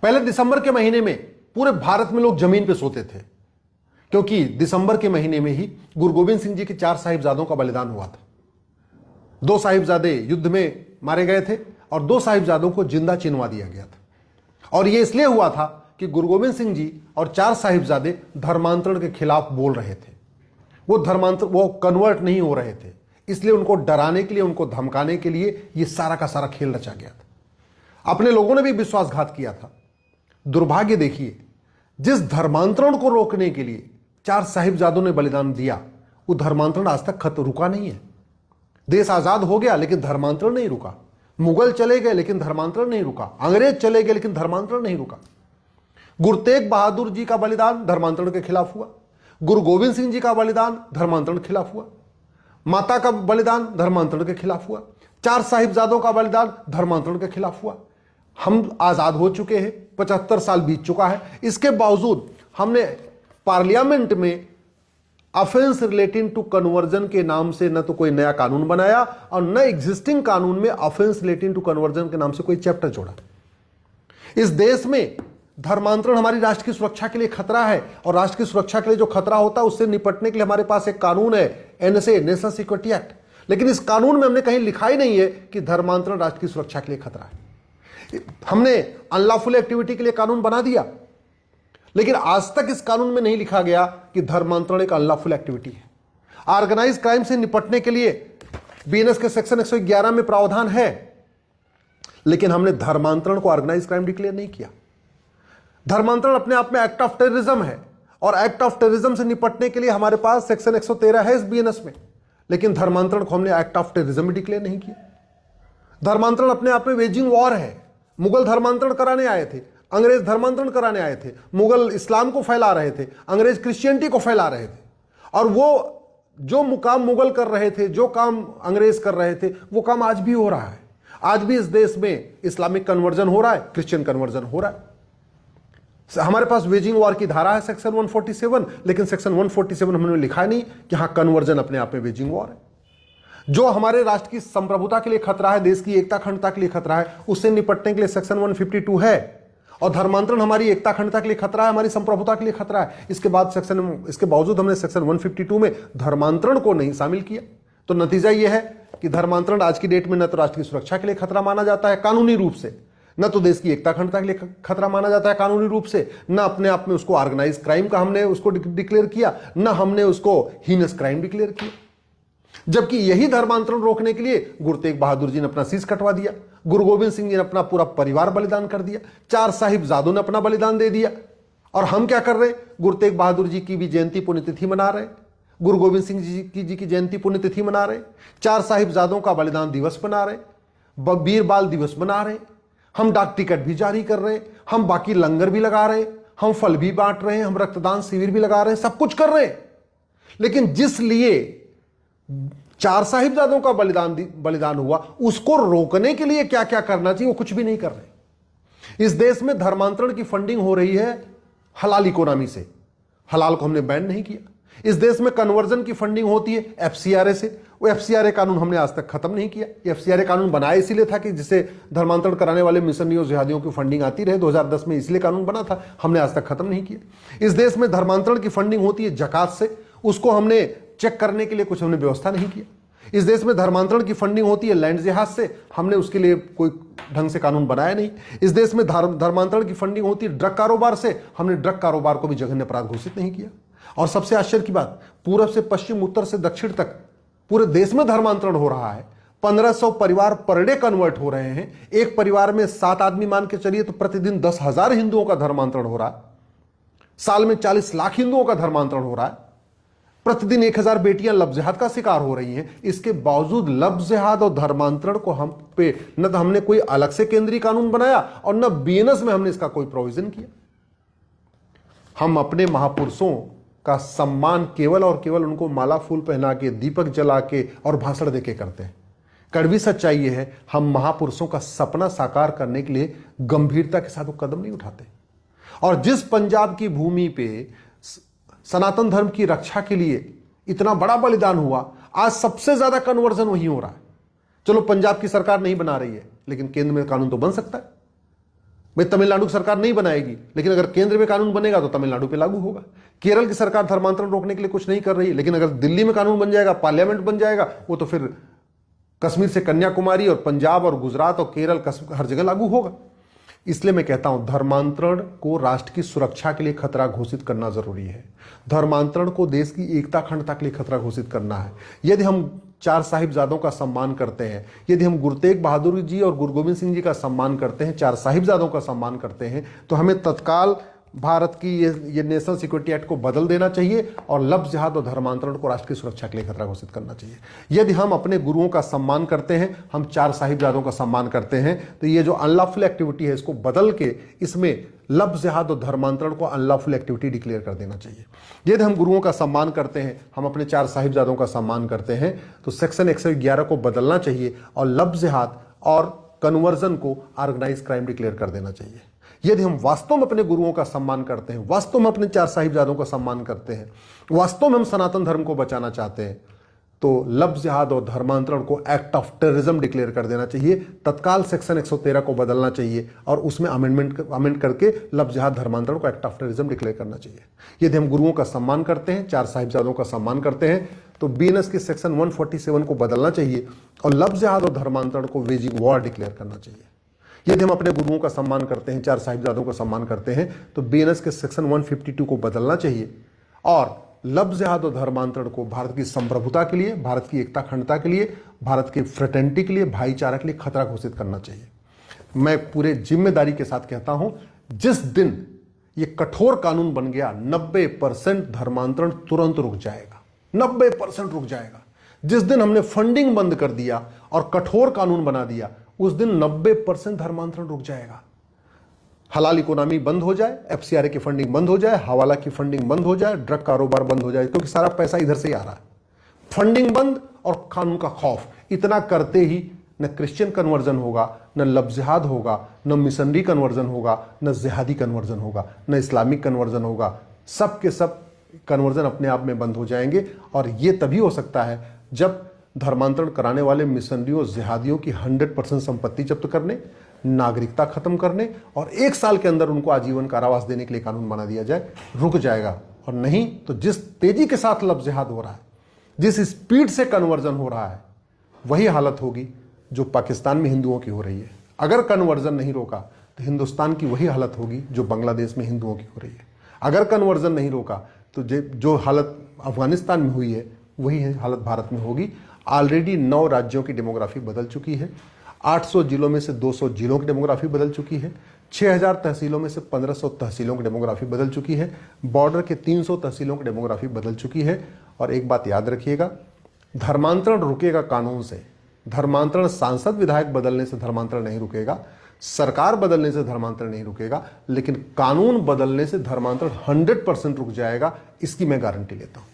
पहले दिसंबर के महीने में पूरे भारत में लोग जमीन पे सोते थे, क्योंकि दिसंबर के महीने में ही गुरु गोविंद सिंह जी के 4 साहिबजादों का बलिदान हुआ था। 2 साहिबजादे युद्ध में मारे गए थे और 2 साहिबजादों को जिंदा चिनवा दिया गया था। और यह इसलिए हुआ था कि गुरु गोविंद सिंह जी और 4 साहिबजादे धर्मांतरण के खिलाफ बोल रहे थे। वो कन्वर्ट नहीं हो रहे थे, इसलिए उनको डराने के लिए, उनको धमकाने के लिए यह सारा का सारा खेल रचा गया था। अपने लोगों ने भी विश्वासघात किया था। दुर्भाग्य देखिए, जिस धर्मांतरण को रोकने के लिए 4 साहिबजादों ने बलिदान दिया, वो धर्मांतरण आज तक रुका नहीं है। देश आजाद हो गया लेकिन धर्मांतरण नहीं रुका। मुगल चले गए लेकिन धर्मांतरण नहीं रुका। अंग्रेज चले गए लेकिन धर्मांतरण नहीं रुका। गुरु तेग बहादुर जी का बलिदान धर्मांतरण के खिलाफ हुआ। गुरु गोविंद सिंह जी का बलिदान धर्मांतरण के खिलाफ हुआ। माता का बलिदान धर्मांतरण के खिलाफ हुआ। 4 साहिबजादों का बलिदान धर्मांतरण के खिलाफ हुआ। हम आजाद हो चुके हैं, 75 साल बीत चुका है। इसके बावजूद हमने पार्लियामेंट में ऑफेंस रिलेटिंग टू कन्वर्जन के नाम से न तो कोई नया कानून बनाया और न एग्जिस्टिंग कानून में ऑफेंस रिलेटिंग टू कन्वर्जन के नाम से कोई चैप्टर जोड़ा। इस देश में धर्मांतरण हमारी राष्ट्र की सुरक्षा के लिए खतरा है, और राष्ट्र की सुरक्षा के लिए जो खतरा होता है उससे निपटने के लिए हमारे पास एक कानून है, एनएसए, नेशनल सिक्योरिटी एक्ट। लेकिन इस कानून में हमने कहीं लिखा ही नहीं है कि धर्मांतरण राष्ट्र की सुरक्षा के लिए खतरा है। हमने अनलॉफुल एक्टिविटी के लिए कानून बना दिया, लेकिन आज तक इस कानून में नहीं लिखा गया कि धर्मांतरण एक अनलॉफुल एक्टिविटी है। ऑर्गेनाइज क्राइम से निपटने के लिए बीएनएस के सेक्शन 111 में प्रावधान है, लेकिन हमने धर्मांतरण को ऑर्गेनाइज क्राइम डिक्लेयर नहीं किया। धर्मांतरण अपने आप में एक्ट ऑफ टेररिज्म है, और एक्ट ऑफ टेररिज्म से निपटने के लिए हमारे पास सेक्शन 113 है इस बीएनएस में, लेकिन धर्मांतरण को हमने एक्ट ऑफ टेररिज्म डिक्लेयर नहीं किया। धर्मांतरण अपने आप में वेजिंग वॉर है। मुगल धर्मांतरण कराने आए थे, अंग्रेज धर्मांतरण कराने आए थे। मुगल इस्लाम को फैला रहे थे, अंग्रेज क्रिश्चियनिटी को फैला रहे थे। और वो जो मुकाम मुगल कर रहे थे, जो काम अंग्रेज कर रहे थे, वो काम आज भी हो रहा है। आज भी इस देश में इस्लामिक कन्वर्जन हो रहा है, क्रिश्चियन कन्वर्जन हो रहा है। हमारे पास वेजिंग वॉर की धारा है सेक्शन 147, लेकिन सेक्शन 147 हमने लिखा नहीं कि हाँ कन्वर्जन अपने आप में वेजिंग वॉर है। जो हमारे राष्ट्र की संप्रभुता के लिए खतरा है, देश की एकता अखंडता के लिए खतरा है, उससे निपटने के लिए सेक्शन 152 है। और धर्मांतरण हमारी एकता अखंडता के लिए खतरा है, हमारी संप्रभुता के लिए खतरा है। इसके बावजूद हमने सेक्शन 152 में धर्मांतरण को नहीं शामिल किया। तो नतीजा यह है कि धर्मांतरण आज की डेट में न तो राष्ट्र की सुरक्षा के लिए खतरा माना जाता है कानूनी रूप से, न तो देश की एकता अखंडता के लिए खतरा माना जाता है कानूनी रूप से, न अपने आप में उसको ऑर्गेनाइज क्राइम का हमने उसको डिक्लेयर किया, न हमने उसको हीनस क्राइम डिक्लेयर किया। जबकि यही धर्मांतरण रोकने के लिए गुरु तेग बहादुर जी ने अपना शीश कटवा दिया, गुरु गोविंद सिंह जी ने अपना पूरा परिवार बलिदान कर दिया, 4 साहिबजादों ने अपना बलिदान दे दिया। और हम क्या कर रहे हैं? गुरु तेग बहादुर जी की भी जयंती पुण्यतिथि मना रहे, गुरु गोविंद सिंह जी की जयंती पुण्यतिथि मना रहे, 4 साहिबजादों का बलिदान दिवस मना रहे, वीर बाल दिवस मना रहे। हम डाक टिकट भी जारी कर रहे हैं, हम बाकी लंगर भी लगा रहे हैं, हम फल भी बांट रहे हैं, हम रक्तदान शिविर भी लगा रहे हैं, सब कुछ कर रहे हैं। लेकिन जिस लिए 4 साहिबजादों का बलिदान हुआ, उसको रोकने के लिए क्या क्या करना चाहिए वो कुछ भी नहीं कर रहे। इस देश में धर्मांतरण की फंडिंग हो रही है हलाल इकोनॉमी से, हलाल को हमने बैन नहीं किया। इस देश में कन्वर्जन की फंडिंग होती है एफसीआरए से, वो एफसीआरए कानून हमने आज तक खत्म नहीं किया। एफसीआरए कानून बनाया इसीलिए था कि जिससे धर्मांतरण कराने वाले मिशनरियों जिहादियों की फंडिंग आती रहे, 2010 में इसलिए कानून बना था, हमने आज तक खत्म नहीं किया। इस देश में धर्मांतरण की फंडिंग होती है जकात से, उसको हमने चेक करने के लिए कुछ हमने व्यवस्था नहीं किया। इस देश में धर्मांतरण की फंडिंग होती है लैंड जिहाद से, हमने उसके लिए कोई ढंग से कानून बनाया नहीं। इस देश में धर्मांतरण की फंडिंग होती है ड्रग कारोबार से, हमने ड्रग कारोबार को भी जघन्य अपराध घोषित नहीं किया। और सबसे आश्चर्य की बात, पूरब से पश्चिम, उत्तर से दक्षिण तक पूरे देश में धर्मांतरण हो रहा है। 1500 परिवार पर डे कन्वर्ट हो रहे हैं। एक परिवार में 7 आदमी मान के चलिए तो प्रतिदिन 10,000 हिंदुओं का धर्मांतरण हो रहा है। साल में 40 लाख हिंदुओं का धर्मांतरण हो रहा है। प्रतिदिन 1000 बेटियां लव जिहाद का शिकार हो रही हैं। इसके बावजूद लव जिहाद और धर्मांतरण को हम पे न तो हमने कोई अलग से केंद्रीय कानून बनाया और न बीएनएस में हमने इसका कोई प्रोविजन किया। हम अपने महापुरुषों का सम्मान केवल और केवल उनको माला फूल पहना के, दीपक जला के और भाषण देके करते हैं। कड़वी सच्चाई यह है, हम महापुरुषों का सपना साकार करने के लिए गंभीरता के साथ वो कदम नहीं उठाते। और जिस पंजाब की भूमि पे सनातन धर्म की रक्षा के लिए इतना बड़ा बलिदान हुआ, आज सबसे ज्यादा कन्वर्जन वहीं हो रहा है। चलो पंजाब की सरकार नहीं बना रही है, लेकिन केंद्र में कानून तो बन सकता है। भाई तमिलनाडु की सरकार नहीं बनाएगी, लेकिन अगर केंद्र में कानून बनेगा तो तमिलनाडु पे लागू होगा। केरल की सरकार धर्मांतरण रोकने के लिए कुछ नहीं कर रही है, लेकिन अगर दिल्ली में कानून बन जाएगा, पार्लियामेंट बन जाएगा, वो तो फिर कश्मीर से कन्याकुमारी और पंजाब और गुजरात और केरल हर जगह लागू होगा। इसलिए मैं कहता हूं धर्मांतरण को राष्ट्र की सुरक्षा के लिए खतरा घोषित करना जरूरी है। धर्मांतरण को देश की एकता अखंडता के लिए खतरा घोषित करना है। यदि हम चार साहिबजादों का सम्मान करते हैं, यदि हम गुरु तेग बहादुर जी और गुरु गोविंद सिंह जी का सम्मान करते हैं, चार साहिबजादों का सम्मान करते हैं, तो हमें तत्काल भारत की ये नेशनल सिक्योरिटी एक्ट को बदल देना चाहिए और लफ्ज़ जिहाद और धर्मांतरण को राष्ट्र की सुरक्षा के लिए खतरा घोषित करना चाहिए। यदि हम अपने गुरुओं का सम्मान करते हैं, हम चार साहिबजादों का सम्मान करते हैं, तो ये जो अनलॉफुल एक्टिविटी है इसको बदल के इसमें लफ्ज़ जिहाद और धर्मांतरण को अनलॉफुल एक्टिविटी डिक्लेयर कर देना चाहिए। यदि हम गुरुओं का सम्मान करते हैं, हम अपने चार साहिबजादों का सम्मान करते हैं, तो सेक्शन 111 को बदलना चाहिए और लफ्ज़ जिहाद और कन्वर्जन को ऑर्गेनाइज क्राइम डिक्लेयर कर देना चाहिए। यदि हम वास्तव में अपने गुरुओं का सम्मान करते हैं, वास्तव में अपने चार साहिबजादों का सम्मान करते हैं, वास्तव में हम सनातन धर्म को बचाना चाहते हैं, तो लफ्ज़ जिहाद और धर्मांतरण को एक्ट ऑफ टेररिज्म डिक्लेयर कर देना चाहिए। तत्काल सेक्शन 113 को बदलना चाहिए और उसमें अमेंड करके लफ्ज़ जिहाद धर्मांतरण को एक्ट ऑफ टेररिज्म डिक्लेयर करना चाहिए। यदि हम गुरुओं का सम्मान करते हैं, चार साहिबजादों का सम्मान करते हैं, तो बीएनएस के सेक्शन 147 को बदलना चाहिए और लफ्ज़ जिहाद और धर्मांतरण को वेजिंग वॉर डिक्लेयर करना चाहिए। यदि हम अपने गुरुओं का सम्मान करते हैं, चार साहिबजादों का सम्मान करते हैं, तो बीएनएस के सेक्शन 152 को बदलना चाहिए और लफ्ज़ जिहाद और धर्मांतरण को भारत की संप्रभुता के लिए, भारत की एकता अखंडता के लिए, भारत की फ्रेटर्निटी के लिए, भाईचारा के लिए खतरा घोषित करना चाहिए। मैं पूरे जिम्मेदारी के साथ कहता हूं, जिस दिन ये कठोर कानून बन गया 90% धर्मांतरण तुरंत रुक जाएगा, 90% रुक जाएगा। जिस दिन हमने फंडिंग बंद कर दिया और कठोर कानून बना दिया, उस दिन 90% धर्मांतरण रुक जाएगा। हलाल इकोनॉमी बंद हो जाए, एफसीआरए की फंडिंग बंद हो जाए, हवाला की फंडिंग बंद हो जाए, ड्रग कारोबार बंद हो जाए, क्योंकि सारा पैसा इधर से ही आ रहा है। फंडिंग बंद और कानून का खौफ, इतना करते ही न क्रिश्चियन कन्वर्जन होगा, न लफ्ज़ जिहाद होगा, न मिशनरी कन्वर्जन होगा, न जिहादी कन्वर्जन होगा, न इस्लामिक कन्वर्जन होगा। सब के सब कन्वर्जन अपने आप में बंद हो जाएंगे और ये तभी हो सकता है जब धर्मांतरण कराने वाले मिशनरियों जिहादियों की 100% संपत्ति जब्त करने, नागरिकता खत्म करने और 1 साल के अंदर उनको आजीवन कारावास देने के लिए कानून बना दिया जाए, रुक जाएगा। और नहीं तो जिस तेजी के साथ लफ्ज़ जिहाद हो रहा है, जिस स्पीड से कन्वर्जन हो रहा है, वही हालत होगी जो पाकिस्तान में हिंदुओं की हो रही है। अगर कन्वर्जन नहीं रोका तो हिंदुस्तान की वही हालत होगी जो बांग्लादेश में हिंदुओं की हो रही है। अगर कन्वर्जन नहीं रोका तो जो हालत अफगानिस्तान में हुई है वही हालत भारत में होगी। ऑलरेडी 9 राज्यों की डेमोग्राफी बदल चुकी है। 800 जिलों में से 200 जिलों की डेमोग्राफी बदल चुकी है। 6000 तहसीलों में से 1500 तहसीलों की डेमोग्राफी बदल चुकी है। बॉर्डर के 300 तहसीलों की डेमोग्राफी बदल चुकी है। और एक बात याद रखिएगा, धर्मांतरण रुकेगा कानून से। धर्मांतरण सांसद विधायक बदलने से धर्मांतरण नहीं रुकेगा, सरकार बदलने से धर्मांतरण नहीं रुकेगा, लेकिन कानून बदलने से धर्मांतरण 100% रुक जाएगा। इसकी मैं गारंटी लेता हूं।